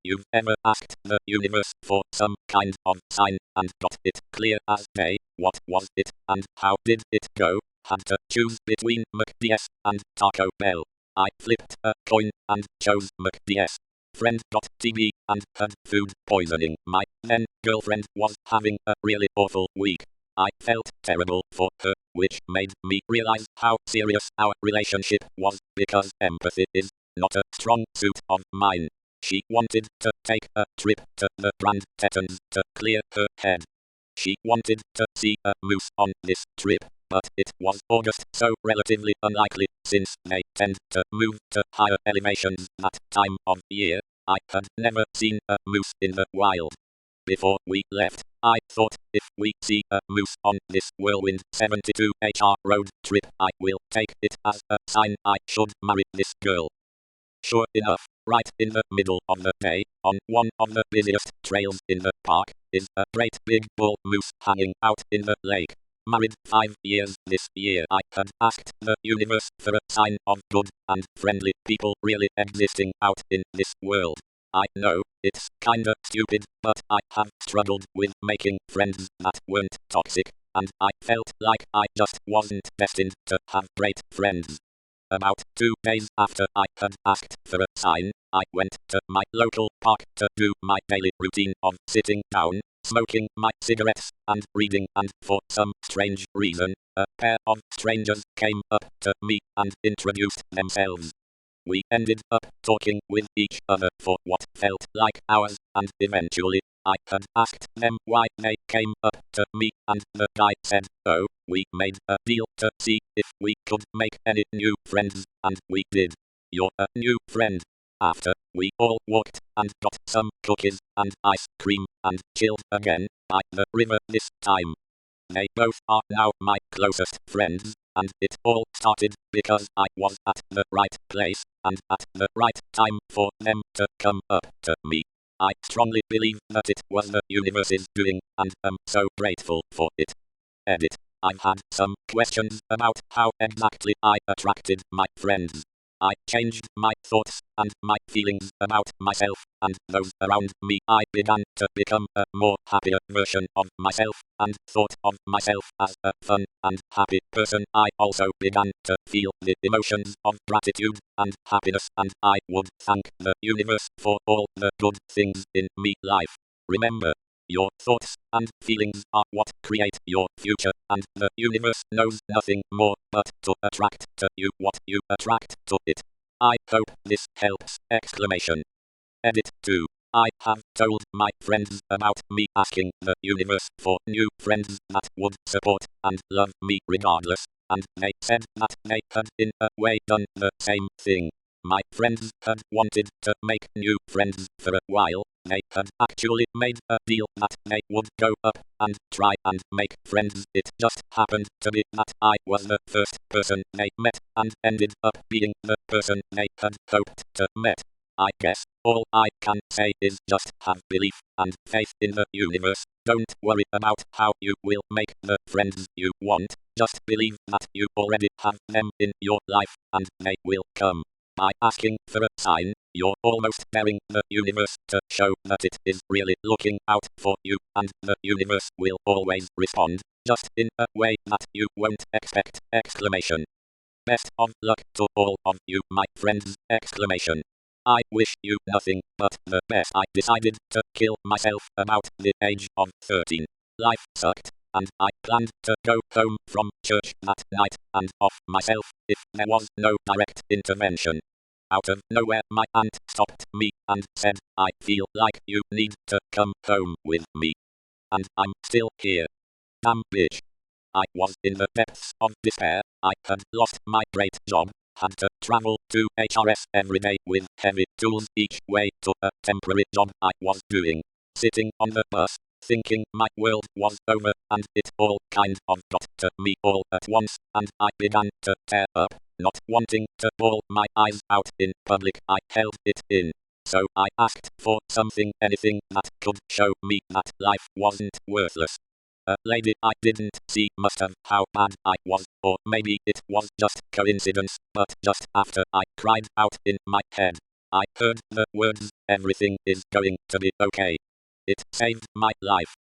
you've ever asked the universe for some kind of sign and got it clear as day? What was it and how did it go? Had to choose between McDS and Taco Bell. I flipped a coin and chose McDS. Friend got TB and had food poisoning. My then girlfriend was having a really awful week. I felt terrible for her, which made me realize how serious our relationship was, because empathy is not a strong suit of mine. She wanted to take a trip to the Grand Tetons to clear her head. She wanted to see a moose on this trip, but it was August, so relatively unlikely, since they tend to move to higher elevations that time of year. I had never seen a moose in the wild. Before we left, I thought, if we see a moose on this Whirlwind 72 HR road trip, I will take it as a sign I should marry this girl. Sure enough, right in the middle of the day, on one of the busiest trails in the park, is a great big bull moose hanging out in the lake. Married 5 years this year, I had asked the universe for a sign of good and friendly people really existing out in this world. I know, it's kinda stupid, but I have struggled with making friends that weren't toxic, and I felt like I just wasn't destined to have great friends. About 2 days after I had asked for a sign, I went to my local park to do my daily routine of sitting down, smoking my cigarettes, and reading, and for some strange reason, a pair of strangers came up to me and introduced themselves. We ended up talking with each other for what felt like hours, and eventually, I had asked them why they came up to me, and the guy said, "Oh, we made a deal to see if we could make any new friends, and we did. You're a new friend." After, we all walked and got some cookies and ice cream and chilled again by the river this time. They both are now my closest friends, and it all started because I was at the right place and at the right time for them to come up to me. I strongly believe that it was the universe's doing, and am so grateful for it. Edit. I've had some questions about how exactly I attracted my friends. I changed my thoughts and my feelings about myself and those around me. I began to become a more happier version of myself and thought of myself as a fun and happy person. I also began to feel the emotions of gratitude and happiness, and I would thank the universe for all the good things in me life. Remember, your thoughts and feelings are what create your future, and the universe knows nothing more but to attract to you what you attract to it. I hope this helps! Edit 2. I have told my friends about me asking the universe for new friends that would support and love me regardless, and they said that they had in a way done the same thing. My friends had wanted to make new friends for a while. They had actually made a deal that they would go up and try and make friends. It just happened to be that I was the first person they met and ended up being the person they had hoped to meet. I guess all I can say is just have belief and faith in the universe. Don't worry about how you will make the friends you want. Just believe that you already have them in your life and they will come. By asking for a sign, you're almost daring the universe to show that it is really looking out for you, and the universe will always respond, just in a way that you won't expect! Best of luck to all of you, my friends! I wish you nothing but the best. I decided to kill myself about the age of 13. Life sucked, and I planned to go home from church that night and off myself if there was no direct intervention. Out of nowhere, my aunt stopped me and said, "I feel like you need to come home with me." And I'm still here. Damn bitch. I was in the depths of despair. I had lost my great job, had to travel to HRS every day with heavy tools each way to a temporary job I was doing. Sitting on the bus, thinking my world was over, and it all kind of got to me all at once, and I began to tear up. Not wanting to bawl my eyes out in public, I held it in. So I asked for something, anything that could show me that life wasn't worthless. A lady I didn't see must have how bad I was, or maybe it was just coincidence, but just after I cried out in my head, I heard the words, everything is going to be okay. It saved my life.